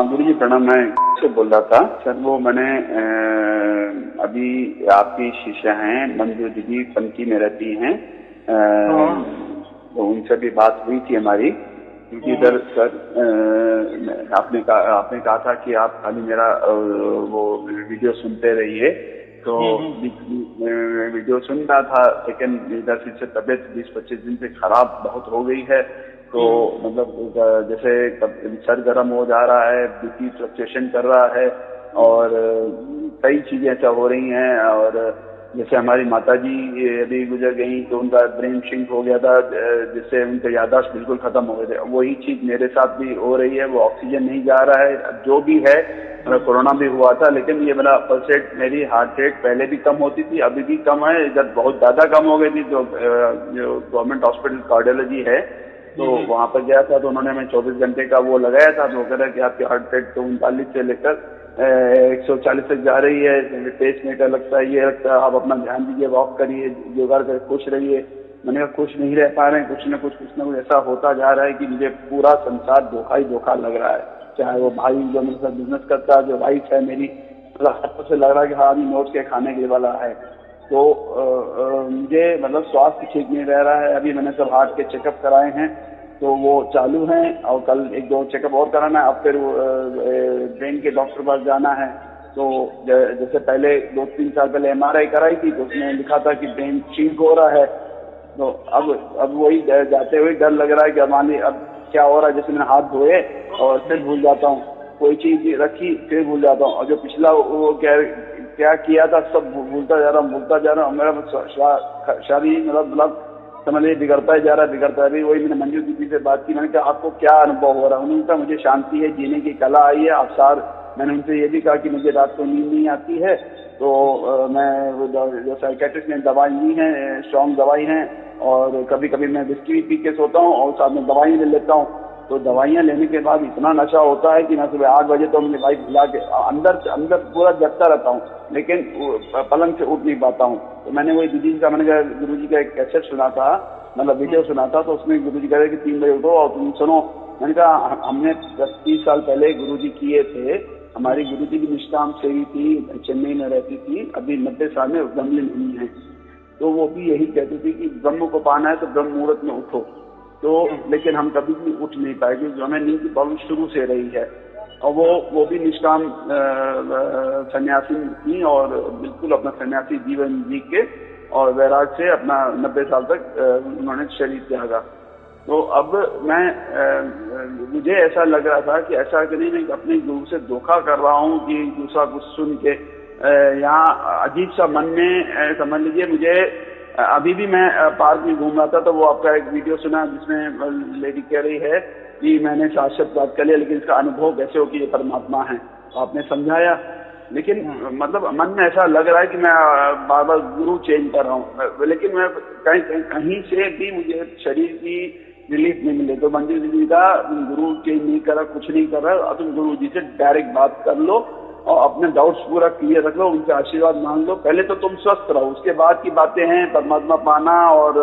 गुरु जी प्रणाम। मैं से बोल रहा था सर, वो मैंने अभी आपकी शिष्या हैं मंजू दीदी पनकी में रहती हैं, तो उनसे भी बात हुई थी हमारी, क्योंकि इधर सर आपने कहा था कि आप खाली मेरा वो वीडियो सुनते रहिए, तो वीडियो सुन रहा था, लेकिन इधर से तबीयत 20-25 दिन से खराब बहुत हो गई है। तो मतलब जैसे सर गर्म हो जा रहा है, बीपी फ्लक्चुएशन कर रहा है और कई चीजें ऐसा हो रही हैं। और जैसे हमारी माताजी अभी गुजर गई तो उनका ब्रेन शिंक हो गया था, जिससे उनका याददाश्त बिल्कुल खत्म हो गए थे। वही चीज मेरे साथ भी हो रही है, वो ऑक्सीजन नहीं जा रहा है। जो भी है, मेरा कोरोना भी हुआ था, लेकिन ये मेरा पल्स रेट, मेरी हार्ट रेट पहले भी कम होती थी, अभी भी कम है, इधर बहुत ज्यादा कम हो गई थी। जो गवर्नमेंट हॉस्पिटल कार्डियोलॉजी है, तो वहां पर गया था, तो उन्होंने हमें 24 घंटे का वो लगाया था। तो वो कह रहा है कि आपकी हार्ट रेट तो 39 से लेकर 140 तक जा रही है, पेस मेकर लगता है, ये लगता है, आप अपना ध्यान दीजिए, वॉक करिए, योगा कर, खुश रहिए। मैंने कहा खुश नहीं रह पा रहे हैं, कुछ न कुछ ऐसा होता जा रहा है कि मुझे पूरा संसार धोखा ही धोखा लग रहा है। चाहे वो भाई जो मेरे साथ बिजनेस करता है, जो वाइफ है मेरी, मतलब हाथों से लग रहा है कि हाँ अभी नोट के खाने के वाला है। तो मुझे मतलब स्वास्थ्य ठीक नहीं रह रहा है। अभी मैंने सब हार्ट के चेकअप कराए हैं, तो वो चालू हैं, और कल 1-2 चेकअप और कराना है। अब फिर ब्रेन के डॉक्टर पास जाना है। तो जैसे पहले 2-3 साल पहले MRI कराई थी, तो उसमें लिखा था कि ब्रेन शिंक हो रहा है। तो अब वही जाते हुए डर लग रहा है कि मान ली अब क्या हो रहा है। जैसे मैंने हाथ धोए और फिर भूल जाता हूँ, कोई चीज रखी फिर भूल जाता हूँ, और जो पिछला वो क्या किया था सब भूलता जा रहा हूँ। मेरा शरीर मतलब समझिए बिगड़ता ही जा रहा है। अभी वही मैंने मंजू दीदी से बात की, मैंने कहा आपको क्या अनुभव हो रहा है। उन्होंने कहा मुझे शांति है, जीने की कला आई है। आप मैंने उनसे ये भी कहा कि मुझे रात को नींद नहीं आती है, तो मैं जो साइकेट्रिस्ट ने दवाई ली है, स्ट्रॉन्ग दवाई है, और कभी कभी मैं विस्की भी पी के सोता हूँ और साथ में दवाई ले लेता हूँ। तो दवाइयाँ लेने के बाद इतना नशा होता है कि मैं सुबह 8 बजे तो अपनी वाइफ बुला के अंदर पूरा जगता रहता हूँ, लेकिन पलंग से उठ नहीं पाता हूँ। तो मैंने वही दीदी का, मैंने कहा गुरु जी का एक कैसेट सुना था, मतलब वीडियो सुना था, तो उसमें गुरु जी कह रहे कि 3 बजे उठो और तुम सुनो। मैंने कहा हमने 30 साल पहले गुरु जी किए थे। हमारी गुरु जी की निष्काम सेवी थी, चेन्नई में रहती थी, अभी 90 साल में ब्रह्मलीन हुई है। तो वो भी यही कहती थी कि ब्रह्म को पाना है तो ब्रह्म मुहूर्त में उठो। तो लेकिन हम कभी भी उठ नहीं पाए, क्योंकि हमें नींद की प्रॉब्लम शुरू से रही है। और वो भी निष्काम सन्यासी थी, और बिल्कुल अपना सन्यासी जीवन जी के और वैराग से अपना 90 साल तक उन्होंने शरीर त्यागा। तो अब मुझे ऐसा लग रहा था कि ऐसा कि नहीं अपने गुरु से धोखा कर रहा हूँ, कि दूसरा कुछ सुन के यहाँ अजीब सा मन में समझ लीजिए। मुझे अभी भी मैं पार्क में घूम रहा था, तो वो आपका एक वीडियो सुना जिसमें लेडी कह रही है कि मैंने शाश्वत बात कर लिया, लेकिन इसका अनुभव कैसे हो कि ये परमात्मा है। तो आपने समझाया, लेकिन मतलब मन में ऐसा लग रहा है कि मैं बार बार गुरु चेंज कर रहा हूँ, लेकिन मैं कहीं से भी मुझे शरीर की रिलीफ नहीं मिले। तो मंजू दीदी का गुरु चेंज नहीं कर रहा, कुछ नहीं कर रहा, तुम गुरु जी से डायरेक्ट बात कर लो और अपने डाउट्स पूरा क्लियर रख लो, उनसे आशीर्वाद मांग लो। पहले तो तुम स्वस्थ रहो, उसके बाद की बातें हैं परमात्मा पाना और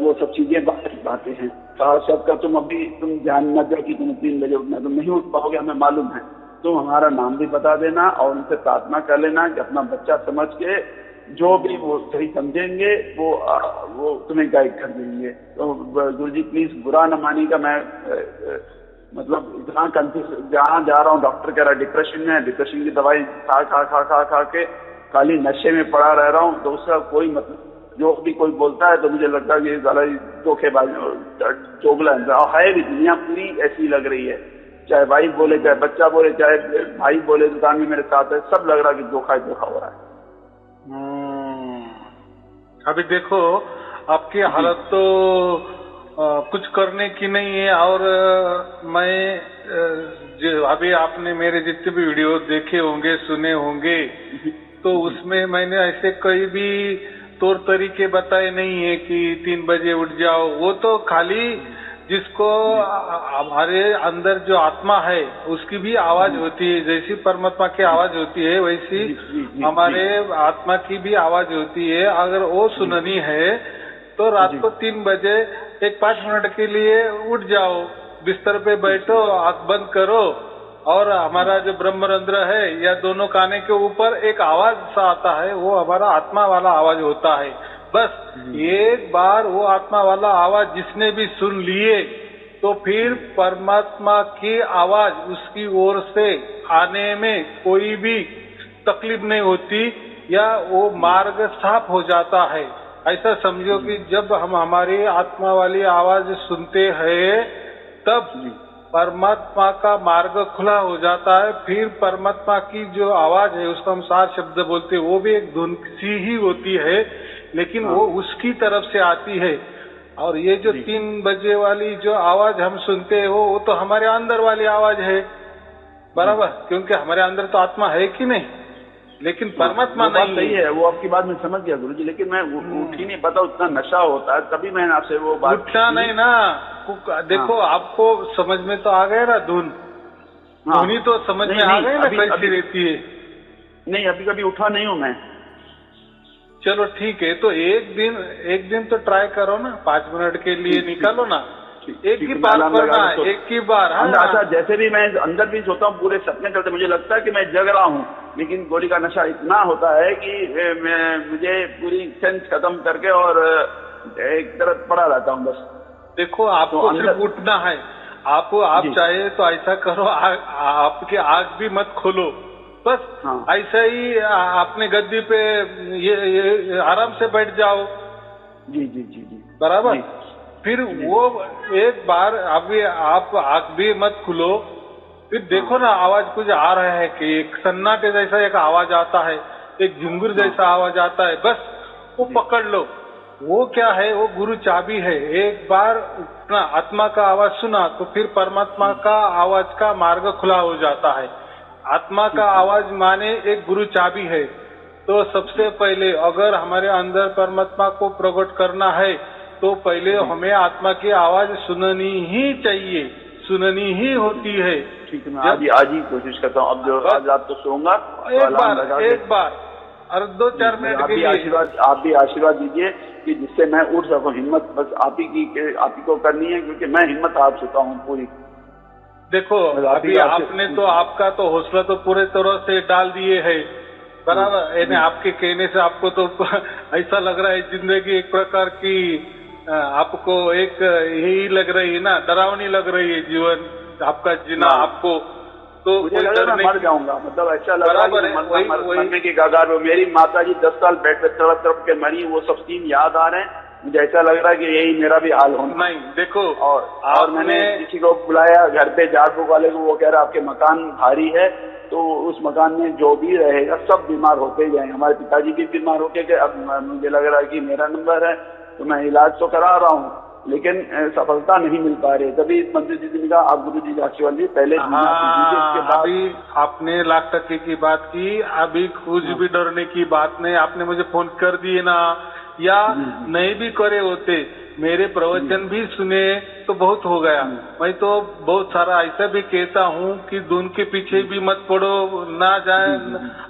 वो सब चीजें बातें हैं। सबका तुम ध्यान न दो कि तुम 3 बजे उठना, तुम नहीं उठ पाओगे, हमें मालूम है। तुम हमारा नाम भी बता देना और उनसे प्रार्थना कर लेना कि अपना बच्चा समझ के जो भी वो सही समझेंगे वो तुम्हें गाइड कर देंगे। तो गुरु जी प्लीज बुरा न मानिएगा, मैं मतलब इतना कंफ्यूज, जहाँ जा रहा हूँ डॉक्टर कह रहा है डिप्रेशन में, डिप्रेशन की दवाई खा के खाली नशे में पड़ा रह रहा हूँ। तो उसका कोई मतलब, जो भी कोई बोलता है तो मुझे लगता है कि साला धोखेबाज चोगला है भी। दुनिया पूरी ऐसी लग रही है, चाहे वाइफ बोले, चाहे बच्चा बोले, चाहे भाई बोले, दुकान में मेरे साथ है, सब लग रहा है कि धोखा हो रहा है। अभी देखो आपकी हालत तो कुछ करने की नहीं है। और मैं जो अभी आपने मेरे जितने भी वीडियो देखे होंगे, सुने होंगे, तो उसमें मैंने ऐसे कोई भी तौर तरीके बताए नहीं है कि 3 बजे उठ जाओ। वो तो खाली जिसको हमारे अंदर जो आत्मा है उसकी भी आवाज होती है, जैसी परमात्मा की आवाज होती है वैसी हमारे आत्मा की भी आवाज होती है। अगर वो सुननी है तो रात को 3 बजे 5 मिनट के लिए उठ जाओ, बिस्तर पे बैठो, आंख बंद करो और हमारा जो ब्रह्मरंध्र है या दोनों काने के ऊपर एक आवाज सा आता है, वो हमारा आत्मा वाला आवाज होता है। बस एक बार वो आत्मा वाला आवाज जिसने भी सुन लिए तो फिर परमात्मा की आवाज उसकी ओर से आने में कोई भी तकलीफ नहीं होती या वो मार्ग साफ हो जाता है। ऐसा समझो कि जब हम हमारी आत्मा वाली आवाज सुनते हैं तब परमात्मा का मार्ग खुला हो जाता है। फिर परमात्मा की जो आवाज है उसको हम सार शब्द बोलते हैं, वो भी एक धुन सी ही होती है लेकिन वो उसकी तरफ से आती है। और ये जो 3 बजे वाली जो आवाज हम सुनते हैं वो तो हमारे अंदर वाली आवाज है, बराबर, क्योंकि हमारे अंदर तो आत्मा है कि नहीं, लेकिन परमात्मा नहीं। सही है, वो आपकी बात में समझ गया गुरुजी, लेकिन मैं उठ ही नहीं पाता, उतना नशा होता है, तभी मैंने आपसे वो बात उठना नहीं ना। देखो आपको समझ में तो आ गया ना धुन, धुनी तो समझ में आ गई ना कैसी रहती है। नहीं, अभी कभी उठा नहीं हूँ मैं। चलो ठीक है, तो एक दिन तो ट्राई करो ना, 5 मिनट के लिए निकालो ना, एक ही बार करना, एक ही बार। अच्छा, जैसे भी मैं अंदर भी सोता हूँ, पूरे सपने चलते, मुझे लगता है कि मैं जग रहा हूँ, लेकिन गोली का नशा इतना होता है कि मुझे पूरी सेंस खत्म करके और एक तरफ पड़ा रहता हूँ बस। देखो आपको तो सिर्फ उठना है, आप चाहे तो ऐसा करो, आपकी आँख भी मत खोलो, बस ऐसा ही अपने गद्दी पे ये आराम से बैठ जाओ। जी जी जी जी, बराबर। फिर वो एक बार अभी आप आँख भी मत खुलो, फिर देखो ना आवाज कुछ आ रहा है कि एक सन्नाटे जैसा एक आवाज आता है, एक झुंगुर जैसा आवाज आता है, बस वो पकड़ लो। वो क्या है, वो गुरु चाबी है। एक बार अपना आत्मा का आवाज सुना तो फिर परमात्मा का आवाज का मार्ग खुला हो जाता है। आत्मा का आवाज माने एक गुरु चाबी है। तो सबसे पहले अगर हमारे अंदर परमात्मा को प्रकट करना है तो पहले हमें आत्मा की आवाज सुननी ही चाहिए, सुननी ही होती है। ठीक है, मैं आज ही कोशिश करता हूँ। अब जो आज रात तो सोऊंगा, एक बार और 2-4 मिनट के लिए आप भी आशीर्वाद दीजिए कि जिससे मैं उठ सकूं। हिम्मत बस आप ही को करनी है, क्योंकि मैं हिम्मत हार चुका हूँ पूरी। देखो अभी आपने तो आपका तो हौसला तो पूरे तरह से डाल दिए है, बराबर। यानी आपके कहने से आपको तो ऐसा लग रहा है जिंदगी एक प्रकार की आपको एक यही लग रही है ना, डरावनी लग रही है जीवन आपका जीना आपको। तो मुझे लग रहा है मर जाऊंगा, मतलब ऐसा लग रहा है मरने की कगार पे। मेरी माता जी 10 साल बेड पे तड़प तड़प के मरी, वो सब सीन याद आ रहे हैं। मुझे ऐसा लग रहा है कि यही मेरा भी हाल होना। नहीं देखो, और मैंने किसी को बुलाया घर पे, झाड़फूक वाले को, वो कह रहा आपके मकान भारी है, तो उस मकान में जो भी रहेगा सब बीमार होते ही जाएंगे। हमारे पिताजी भी बीमार होके गए, अब मुझे लग रहा है कि मेरा नंबर है, तो मैं इलाज तो करा रहा हूँ, लेकिन सफलता नहीं मिल पा रही। तभी मंदिर जी ने कहा आप गुरु जी आशीर्वाद लीजिए, पहले अभी आपने 1,00,000% की बात की। अभी कुछ भी डरने की बात नहीं। आपने मुझे फोन कर दिए ना, या नहीं भी करे होते, मेरे प्रवचन भी सुने तो बहुत हो गया। मैं तो बहुत सारा ऐसा भी कहता हूँ कि धुन के पीछे भी मत पड़ो, ना जाए।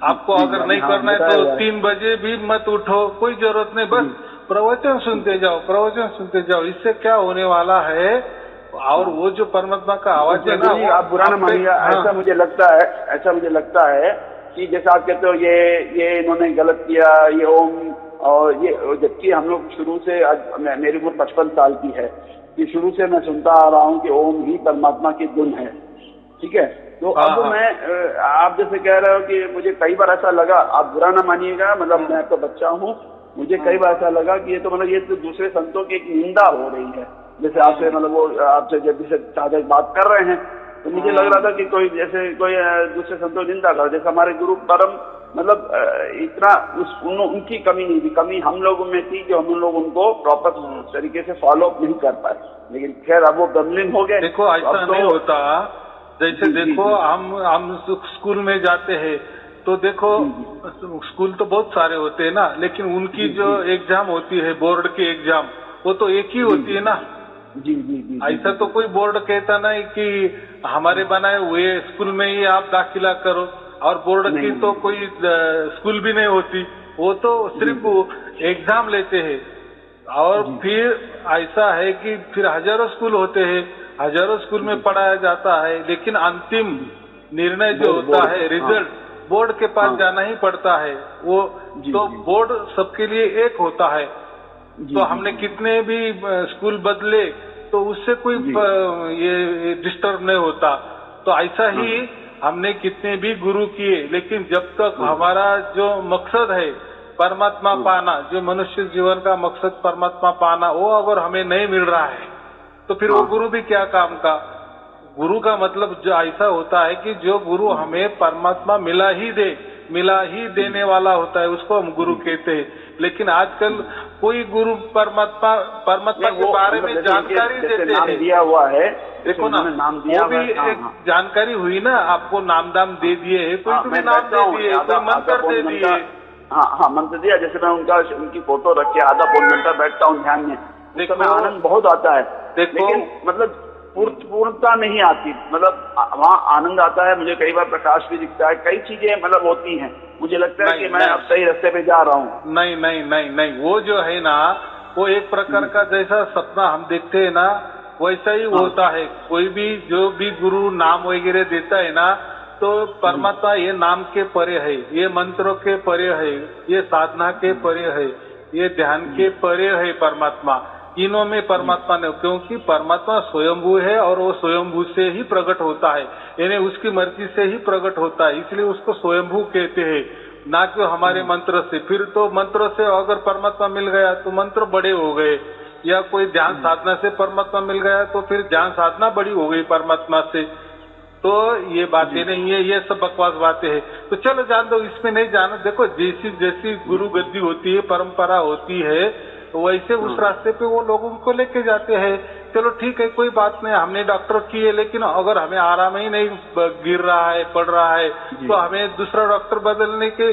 आपको अगर नहीं करना है तो 3 बजे भी मत उठो, कोई जरूरत नहीं, बस प्रवचन सुनते जाओ, प्रवचन सुनते जाओ। इससे क्या होने वाला है, और वो जो परमात्मा का आवाज है ना, आप बुरा ना मानिएगा। ऐसा मुझे लगता है कि जैसा आप कहते हो ये इन्होंने गलत किया, ये ओम, और ये जबकि हम लोग शुरू से, आज मेरी उम्र 55 साल की है, कि शुरू से मैं सुनता आ रहा हूँ कि ओम ही परमात्मा की धुन है। ठीक है, तो अब मैं आप जैसे कह रहे हो कि मुझे कई बार ऐसा लगा, आप बुरा ना मानिएगा, मतलब मैं तो बच्चा हूँ, मुझे कई बार ऐसा लगा कि ये तो दूसरे संतों की एक निंदा हो रही है। जैसे आपसे मतलब वो आपसे जब से साझा बात कर रहे हैं, तो मुझे लग रहा था कि कोई दूसरे संतों की निंदा कर, जैसे हमारे गुरु परम, मतलब इतना उनकी कमी नहीं थी, कमी हम लोगों में थी जो हम लोग उनको प्रॉपर तरीके से फॉलो अप नहीं कर पाए। लेकिन खैर अब वो ब्रह्मलीन हो गए। देखो ऐसा नहीं होता, जैसे देखो हम स्कूल में जाते हैं तो देखो स्कूल तो बहुत सारे होते हैं ना, लेकिन उनकी जो एग्जाम होती है, बोर्ड की एग्जाम, वो तो एक ही होती है ना। जी जी जी, ऐसा तो कोई बोर्ड कहता नहीं कि हमारे बनाए हुए स्कूल में ही आप दाखिला करो, और बोर्ड की तो कोई स्कूल भी नहीं होती, वो तो सिर्फ एग्जाम लेते हैं। और फिर ऐसा है कि फिर हजारों स्कूल होते हैं, हजारों स्कूल में पढ़ाया जाता है, लेकिन अंतिम निर्णय जो होता है, रिजल्ट बोर्ड के पास जाना ही पड़ता है। वो तो बोर्ड सबके लिए एक होता है। तो हमने कितने भी स्कूल बदले तो उससे कोई ये डिस्टर्ब नहीं होता। तो ऐसा ही हमने कितने भी गुरु किए, लेकिन जब तक हमारा जो मकसद है परमात्मा पाना, जो मनुष्य जीवन का मकसद परमात्मा पाना, वो अगर हमें नहीं मिल रहा है तो फिर वो गुरु भी क्या काम का। गुरु का मतलब जो ऐसा होता है कि जो गुरु हमें परमात्मा मिला ही देने वाला होता है, उसको हम गुरु कहते हैं। लेकिन आजकल कोई गुरु परमात्मा के बारे में जानकारी देते हैं, दिया हुआ है, देखो ना, वो भी एक जानकारी हुई ना, आपको नाम दाम दे दिए, कोई तुम्हें नाम दे दिए, कोई मंत्र दे दिए। हाँ, मंत्र दिया। जैसे मैं उनकी फोटो रख के आधा पौन घंटा बैठता हूँ ध्यान में, देखो मैं आनंद बहुत आता है, लेकिन मतलब पूर्णता नहीं आती। मतलब वहाँ आनंद आता है, मुझे कई बार प्रकाश भी दिखता है, कई चीजें मतलब होती हैं, मुझे लगता है कि मैं अब सही रास्ते पे जा रहा हूँ। नहीं, वो जो है ना, वो एक प्रकार का जैसा सपना हम देखते हैं ना, वैसा ही होता है। कोई भी जो भी गुरु नाम वगैरह देता है ना, तो परमात्मा ये नाम के परे है, ये मंत्रों के परे है, ये साधना के परे है, ये ध्यान के परे है परमात्मा। तीनों में परमात्मा ने, क्योंकि परमात्मा स्वयंभू है और वो स्वयंभू से ही प्रकट होता है, यानी उसकी मर्जी से ही प्रकट होता है, इसलिए उसको स्वयंभू कहते हैं, ना कि हमारे मंत्र से। फिर तो मंत्र से अगर परमात्मा मिल गया तो मंत्र बड़े हो गए, या कोई ध्यान साधना से परमात्मा मिल गया तो फिर ध्यान साधना बड़ी हो गई परमात्मा से। तो ये बातें नहीं है, ये सब बकवास बातें हैं। तो चलो जान दो, इसमें नहीं जाना। देखो जैसी गुरु गद्दी होती है, परंपरा होती है, वैसे उस रास्ते पे वो लोगों को लेके जाते हैं। चलो ठीक है, कोई बात नहीं, हमने डॉक्टर किए, लेकिन अगर हमें आराम ही नहीं गिर रहा है, पड़ रहा है, तो हमें दूसरा डॉक्टर बदलने के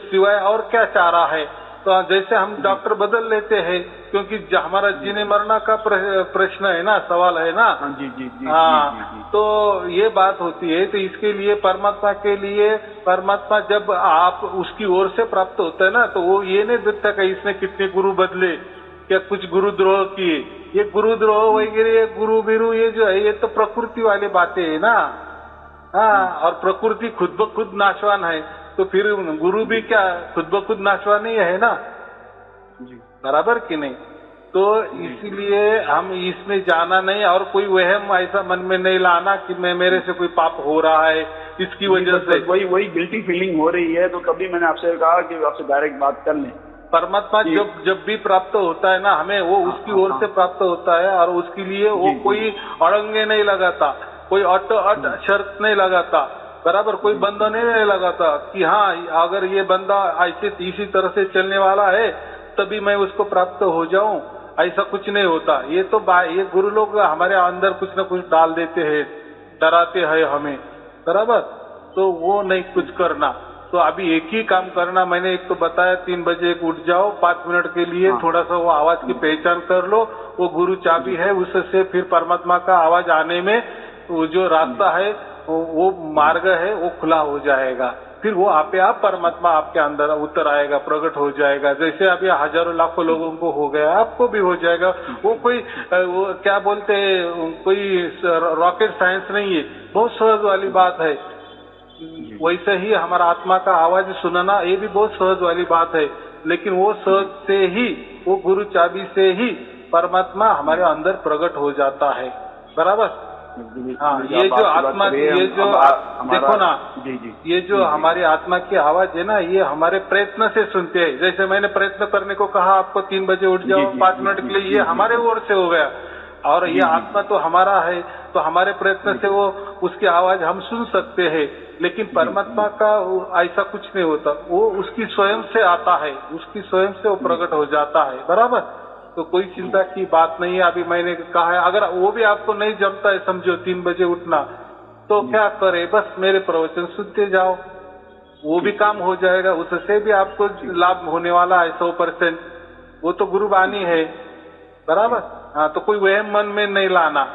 सिवाय और क्या चारा है। तो जैसे हम डॉक्टर बदल लेते हैं, क्योंकि हमारा जीने मरना का प्रश्न है ना, सवाल है ना। हाँ, तो ये बात होती है। तो इसके लिए परमात्मा जब आप उसकी ओर से प्राप्त होता है ना, तो वो ये नहीं देखता कि इसने कितने गुरु बदले, क्या कुछ गुरुद्रोह किए। ये गुरुद्रोह वगैरह, गुरु बिरु, ये जो है, ये तो प्रकृति वाली बातें है ना। हाँ, और प्रकृति खुद ब खुद नाशवान है, तो फिर गुरु भी क्या खुद ब खुद नाशवान ही है ना, बराबर कि नहीं। तो इसीलिए हम इसमें जाना नहीं, और कोई वहम ऐसा मन में नहीं लाना कि मेरे से कोई पाप हो रहा है इसकी वजह से। वही गिल्टी फीलिंग हो रही है, तो तभी मैंने आपसे कहा कि आपसे डायरेक्ट बात कर लें। परमात्मा जब भी प्राप्त होता है ना हमें, वो उसकी ओर से प्राप्त होता है, और उसके लिए वो कोई अड़ंगे नहीं लगाता, कोई अट शर्त नहीं लगाता, बराबर, कोई बंधन नहीं लगाता कि हाँ अगर ये बंदा ऐसे इसी तरह से चलने वाला है तभी मैं उसको प्राप्त हो जाऊं, ऐसा कुछ नहीं होता। ये तो ये गुरु लोग हमारे अंदर कुछ न कुछ डाल देते हैं, डराते हैं हमें, बराबर। तो वो नहीं कुछ करना। तो अभी एक ही काम करना, मैंने एक तो बताया 3 बजे उठ जाओ, 5 मिनट के लिए थोड़ा सा वो आवाज की पहचान कर लो, वो गुरु चाबी है, उससे फिर परमात्मा का आवाज आने में वो जो रास्ता है, वो मार्ग है, वो खुला हो जाएगा। फिर वो आपे आप परमात्मा आपके अंदर उतर आएगा, प्रकट हो जाएगा। जैसे अभी हजारों लाखों लोगों को हो गया, आपको भी हो जाएगा। वो कोई वो क्या बोलते हैं, कोई रॉकेट साइंस नहीं है, बहुत सहज वाली बात है। वैसे ही हमारा आत्मा का आवाज सुनना, ये भी बहुत सहज वाली बात है। लेकिन वो सहज से ही, वो गुरु चाबी से ही परमात्मा हमारे अंदर प्रकट हो जाता है, बराबर। हाँ, ये जो आत्मा, ये जो देखो ना, ये जो हमारी आत्मा की आवाज है ना, ये हमारे प्रयत्न से सुनते हैं। जैसे मैंने प्रयत्न करने को कहा आपको 3 बजे उठ जाओ 5 मिनट के लिए, ये हमारे ओर से हो गया। और ये आत्मा तो हमारा है, तो हमारे प्रयत्न से वो उसकी आवाज हम सुन सकते हैं। लेकिन परमात्मा का ऐसा कुछ नहीं होता, वो उसकी स्वयं से आता है, उसकी स्वयं से वो प्रकट हो जाता है, बराबर। तो कोई चिंता की बात नहीं है। अभी मैंने कहा है, अगर वो भी आपको नहीं जमता है, समझो 3 बजे उठना, तो क्या करे, बस मेरे प्रवचन सुनते जाओ, वो भी काम हो जाएगा, उससे भी आपको लाभ होने वाला है 100%। वो तो गुरुवाणी है, बराबर। हाँ, तो कोई वहम मन में नहीं लाना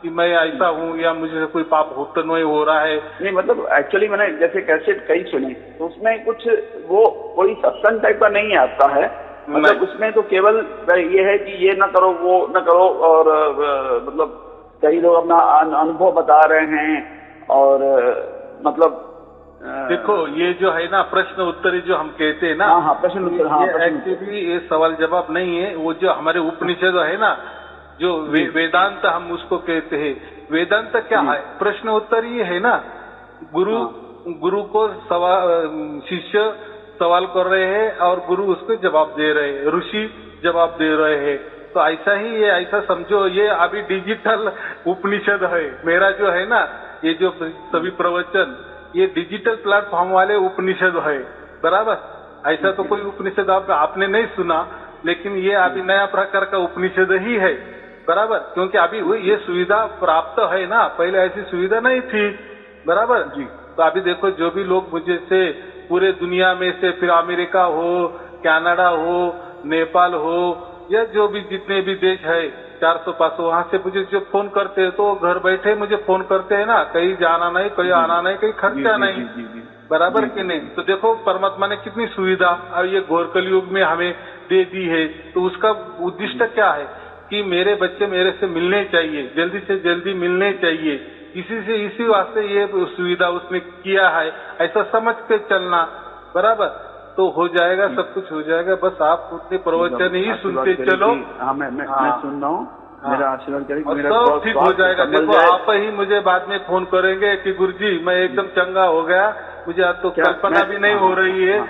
कि मैं ऐसा हूँ या मुझे कोई पाप होता नहीं हो रहा है। नहीं, मतलब एक्चुअली मैंने जैसे कैसेट कई सुने, तो उसमें कुछ वो कोई सत्संग टाइप का नहीं आता है। मतलब उसमें तो केवल ये है कि ये ना करो, वो ना करो, और मतलब कई लोग अपना अनुभव बता रहे हैं और मतलब देखो ये जो है ना प्रश्न उत्तरी जो हम कहते हैं ना, हाँ प्रश्न उत्तर, हाँ एक्चुअली ये सवाल जवाब नहीं है। वो जो हमारे उपनिषद है ना, जो वेदांत हम उसको कहते हैं। वेदांत क्या है? प्रश्न उत्तर ये है ना। गुरु को शिष्य सवाल कर रहे हैं और गुरु उसको जवाब दे रहे हैं, ऋषि जवाब दे रहे हैं। तो ऐसा ही ये, ऐसा समझो ये अभी डिजिटल उपनिषद है। मेरा जो है ना ये जो सभी प्रवचन ये डिजिटल प्लेटफॉर्म वाले उपनिषद है, बराबर। ऐसा तो कोई उपनिषद आपने नहीं सुना, लेकिन ये अभी नया प्रकार का उपनिषद ही है, बराबर। क्योंकि अभी ये सुविधा प्राप्त है ना, पहले ऐसी सुविधा नहीं थी, बराबर जी। तो अभी देखो जो भी लोग मुझे से पूरे दुनिया में से, फिर अमेरिका हो, कनाडा हो, नेपाल हो, या जो भी जितने भी देश है 400-500, वहां से मुझे जो फोन करते हैं तो घर बैठे मुझे फोन करते हैं ना, कहीं जाना नहीं, कहीं आना नहीं, कहीं खर्चा नहीं, बराबर कि नहीं। तो देखो परमात्मा ने कितनी सुविधा अब ये घोर कलयुग में हमें दे दी है। तो उसका उद्देश्य क्या है कि मेरे बच्चे मेरे से मिलने चाहिए, जल्दी से जल्दी मिलने चाहिए, इसी वास्ते ये सुविधा उसने किया है। ऐसा समझ के चलना, बराबर, तो हो जाएगा, सब कुछ हो जाएगा। बस आप उतने प्रवचन ही सुनते चलो। हाँ मैं सुन रहा हूँ, मेरा आशीर्वाद करें, सब ठीक हो जाएगा। देखो आप ही मुझे बाद में फोन करेंगे कि गुरुजी मैं एकदम चंगा हो गया, मुझे आज तो कल्पना भी नहीं हो रही है,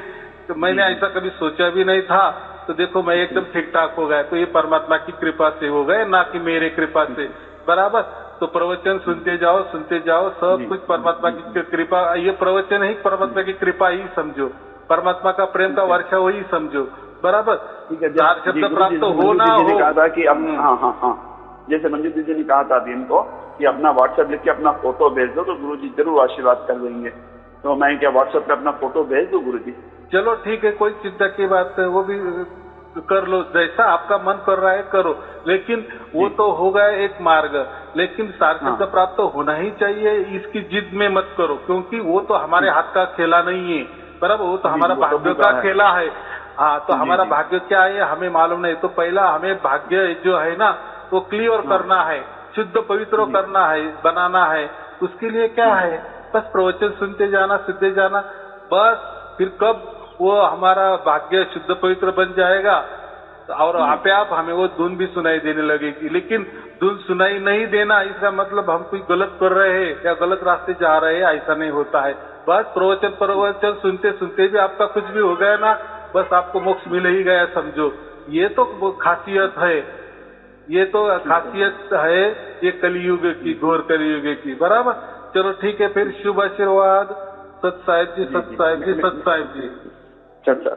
तो मैंने ऐसा कभी सोचा भी नहीं था, तो देखो मैं एकदम ठीक ठाक हो गया। तो ये परमात्मा की कृपा से हो गए, ना कि मेरे कृपा से, बराबर। तो प्रवचन सुनते जाओ, सब कुछ परमात्मा की कृपा। ये प्रवचन ही परमात्मा की कृपा ही समझो, परमात्मा का प्रेम का वर्षा वही समझो, बराबर। ठीक है। चार शब्द प्राप्त हो ना हो, कहा था कि अब हाँ, जैसे मंजू दीदी ने कहा था अभी इनको कि अपना व्हाट्सएप लिख के अपना फोटो भेज दो तो गुरुजी जरूर आशीर्वाद कर देंगे। तो मैं क्या व्हाट्सएप पे अपना फोटो भेज दूं गुरुजी? चलो ठीक है, कोई चिंता की बात है, वो भी कर लो, जैसा आपका मन कर रहा है करो। लेकिन वो तो होगा एक मार्ग, लेकिन सार्थक प्राप्त होना ही चाहिए, इसकी जिद में मत करो, क्योंकि वो तो हमारे हाथ का खेला नहीं है, बराबर। वो तो हमारा भाग्य का खेला है। हाँ, तो हमारा भाग्य क्या है हमें मालूम नहीं। तो पहला हमें भाग्य जो है ना वो क्लियर करना है, शुद्ध पवित्र करना है, बनाना है। उसके लिए क्या है, बस प्रवचन सुनते जाना, बस। फिर कब वो हमारा भाग्य शुद्ध पवित्र बन जाएगा और आपे आप हमें वो धुन भी सुनाई देने लगेगी। लेकिन धुन सुनाई नहीं देना इसका मतलब हम कोई गलत कर रहे हैं या गलत रास्ते जा रहे हैं, ऐसा नहीं होता है। बस प्रवचन सुनते भी आपका कुछ भी हो गया ना, बस आपको मोक्ष मिल ही गया समझो। ये तो खासियत है, ये तो खासियत है ये कलियुग की, घोर कलियुग की, बराबर। चलो ठीक है, फिर शुभ आशीर्वाद। सत साहिब जी, सत साहिब जी, सत साहिब जी। अच्छा।